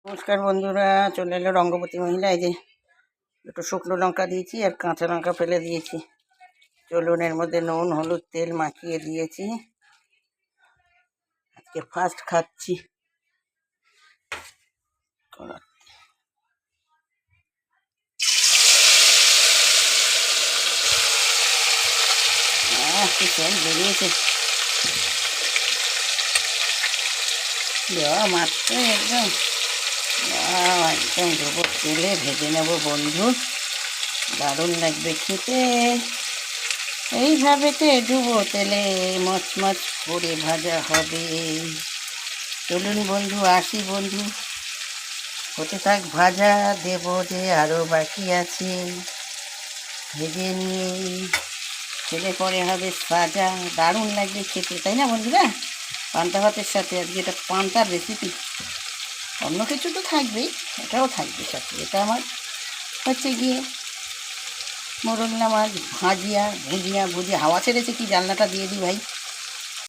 নমস্কার বন্ধুরা, চলে এলো রঙ্গবতী মহিলা। এই যে দুটো শুকনো লঙ্কা দিয়েছি আর কাঁচা লঙ্কা ফেলে দিয়েছি। চলুন, এর মধ্যে নুন হলুদ তেল মাখিয়ে দিয়েছি। আজকে ফার্স্ট খাচ্ছি। কি তেল বেরিয়েছে, দেওয়া মাত্র একদম একদম দেবো তেলে ভেজে নেবো বন্ধু, দারুণ লাগবে খেতে। এইভাবে ডুবো তেলে মচমচ করে ভাজা হবে। চলুন বন্ধু, আসি বন্ধু, হতে থাক ভাজা, দেব যে আরও বাকি আছে, ভেজে নিয়ে ছেলে পরে হবে ভাজা। দারুণ লাগবে খেতে, তাই না বন্ধুরা? পান্তা ভাতের সাথে আজকে এটা পান্তার রেসিপি। অন্য কিছু তো থাকবেই, এটাও থাকবে সাথে। এটা আমার হচ্ছে গিয়ে মোরলা মাছ ভুজিয়া। হাওয়া ছেড়েছে, কি জানলাটা দিয়ে দিই ভাই।